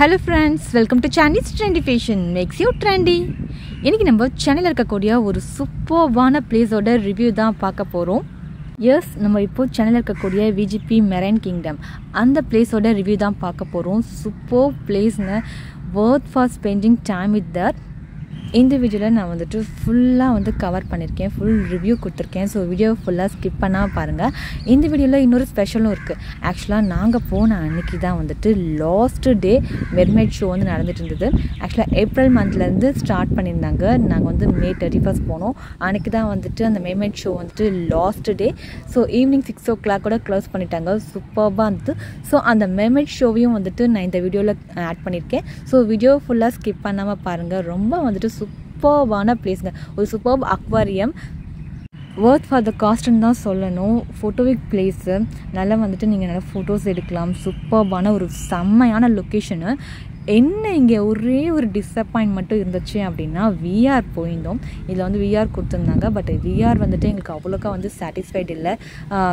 Hello friends, welcome to Chinese Trendy Fashion makes you trendy. இன்னைக்கு நம்ம சென்னையில் இருக்கக்கூடிய ஒரு சூப்பர்வான பிளேஸோட ரிவ்யூ தான் பார்க்க போகிறோம். எஸ், நம்ம இப்போ சென்னையில் இருக்கக்கூடிய விஜிபி மெரைன் கிங்டம் அந்த பிளேஸோட ரிவ்யூ தான் பார்க்க போகிறோம். சூப்பர் பிளேஸ்னு worth for spending time with that. இந்த வீடியோவில் நான் வந்துட்டு ஃபுல்லாக கவர் பண்ணியிருக்கேன், ஃபுல் ரிவ்யூ கொடுத்துருக்கேன். ஸோ வீடியோ ஃபுல்லாக ஸ்கிப் பண்ணால் பாருங்கள். இந்த வீடியோவில் இன்னொரு ஸ்பெஷலும் இருக்குது. ஆக்சுவலாக நாங்கள் போன அன்றைக்கி தான் லாஸ்ட் டே மெர்மைட் ஷோ நடந்துட்டு இருந்தது. ஆக்சுவலாக ஏப்ரல் மந்த்லேருந்து ஸ்டார்ட் பண்ணியிருந்தாங்க. நாங்கள் மே 31 போனோம். அன்றைக்கி தான் அந்த mermaid show last day. So evening 6 o'clock கூட க்ளோஸ் பண்ணிட்டாங்க. சூப்பர்பாக இருந்தது. ஸோ அந்த மெர்மைட் ஷோவையும் நான் இந்த வீடியோவில் ஆட் பண்ணியிருக்கேன். ஸோ வீடியோ ஃபுல்லாக ஸ்கிப் பண்ணாமல் பாருங்கள். ரொம்ப சூப்பர்வான பிளேஸுங்க. ஒரு super aquarium, worth for the காஸ்ட்னு தான் சொல்லணும். ஃபோட்டோவிக் பிளேஸு, நல்லா நீங்கள் நல்லா ஃபோட்டோஸ் எடுக்கலாம். சூப்பர்வான ஒரு செம்மையான லொக்கேஷனு. என்ன இங்கே ஒரே ஒரு டிஸப்பாயின்ட் மட்டும் இருந்துச்சு அப்படின்னா, விஆர் போயிருந்தோம். இதில் விஆர் கொடுத்துருந்தாங்க. பட் விஆர் எங்களுக்கு அவ்வளோக்கா சாட்டிஸ்ஃபைடு இல்லை.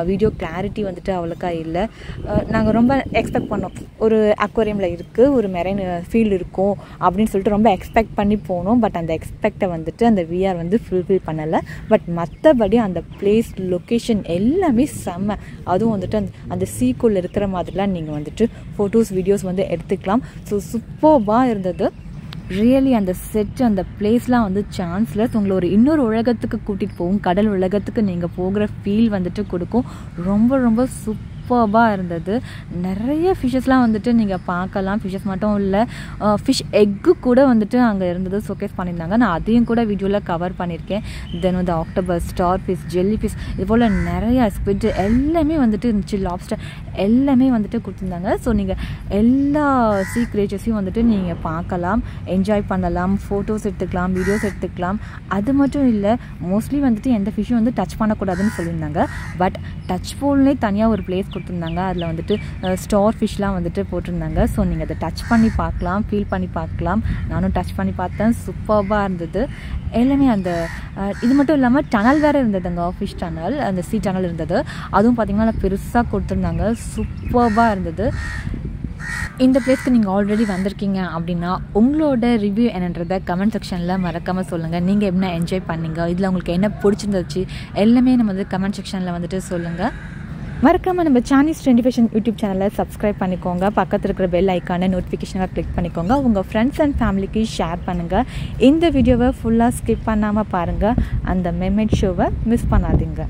வீடியோ கிளாரிட்டி அவ்வளோக்கா இல்லை. நாங்கள் ரொம்ப எக்ஸ்பெக்ட் பண்ணோம், ஒரு அக்வாரியமில் இருக்குது, ஒரு மெரைன் ஃபீல்டு இருக்கும் அப்படின்னு சொல்லிட்டு ரொம்ப எக்ஸ்பெக்ட் பண்ணி போனோம். பட் அந்த எக்ஸ்பெக்டை அந்த விஆர் ஃபுல்ஃபில் பண்ணலை. பட் மற்றபடி அந்த பிளேஸ், லொக்கேஷன் எல்லாமே செம்ம. அதுவும் அந்த சீக்குள்ளே இருக்கிற மாதிரிலாம் நீங்கள் ஃபோட்டோஸ், வீடியோஸ் எடுத்துக்கலாம். ஸோ சூப்பர்பாக இருந்தது. ரியலி அந்த செட், அந்த பிளேஸ்லாம் சான்ஸ்லெஸ். உங்களை ஒரு இன்னொரு உலகத்துக்கு கூட்டிகிட்டு போகும். கடல் உலகத்துக்கு நீங்கள் போகிற ஃபீல் கொடுக்கும். ரொம்ப சூப்பர்பாக இருந்தது. நிறைய ஃபிஷ்ஷஸ்லாம் நீங்கள் பார்க்கலாம். ஃபிஷ்ஷஸ் மட்டும் இல்லை, ஃபிஷ் எக்கு கூட அங்கே இருந்தது, ஷோகேஸ் பண்ணியிருந்தாங்க. நான் அதையும் கூட வீடியோவில் கவர் பண்ணியிருக்கேன். Then octopus, starfish, jellyfish, இது போல் நிறையா ஸ்குவிட் எல்லாமே இருந்துச்சு. லாப்ஸ்டர் எல்லாமே கொடுத்துருந்தாங்க. ஸோ நீங்கள் எல்லா சீ கிரியேச்சர்ஸையும் நீங்கள் பார்க்கலாம், என்ஜாய் பண்ணலாம், ஃபோட்டோஸ் எடுத்துக்கலாம், வீடியோஸ் எடுத்துக்கலாம். அது மட்டும் இல்லை, மோஸ்ட்லி எந்த ஃபிஷ்ஷும் டச் பண்ணக்கூடாதுன்னு சொல்லியிருந்தாங்க. பட் டச் போல்னே தனியாக ஒரு பிளேஸ் கொடுத்துருந்தாங்க. அதில் ஸ்டார் ஃபிஷ்லாம் போட்டிருந்தாங்க. ஸோ நீங்கள் அதை டச் பண்ணி பார்க்கலாம், ஃபீல் பண்ணி பார்க்கலாம். நானும் டச் பண்ணி பார்த்தேன். சூப்பர்பாக இருந்தது எல்லாமே. அந்த இது மட்டும் இல்லாமல் டனல் வேறு இருந்ததுங்க, ஃபிஷ் டனல், அந்த சீ டனல் இருந்தது. அதுவும் பார்த்திங்கன்னா பெருசாக கொடுத்துருந்தாங்க. சூப்பர்பாக இருந்தது. இந்த பிளேஸ்க்கு நீங்கள் ஆல்ரெடி வந்திருக்கீங்க அப்படின்னா உங்களோட ரிவ்யூ என்னன்றதை கமெண்ட் செக்ஷனில் மறக்காமல் சொல்லுங்கள். நீங்கள் என்ன என்ஜாய் பண்ணீங்க, இதில் உங்களுக்கு என்ன பிடிச்சிருந்துச்சு எல்லாமே நம்ம கமெண்ட் செக்ஷனில் சொல்லுங்கள். மறக்காமல் நம்ம Chinese Trendy Fashion யூடியூப் சேனலை சப்ஸ்கிரைப் பண்ணிக்கோங்க. பக்கத்தில் இருக்கிற பெல் ஐக்கானை நோட்டிஃபிகேஷனாக கிளிக் பண்ணிக்கோங்க. உங்கள் ஃப்ரெண்ட்ஸ் அண்ட் ஃபேமிலிக்கு ஷேர் பண்ணுங்கள். இந்த வீடியோவை ஃபுல்லாக ஸ்கிப் பண்ணாமல் பாருங்கள். அந்த மெர்மைட் ஷோவை மிஸ் பண்ணாதீங்க.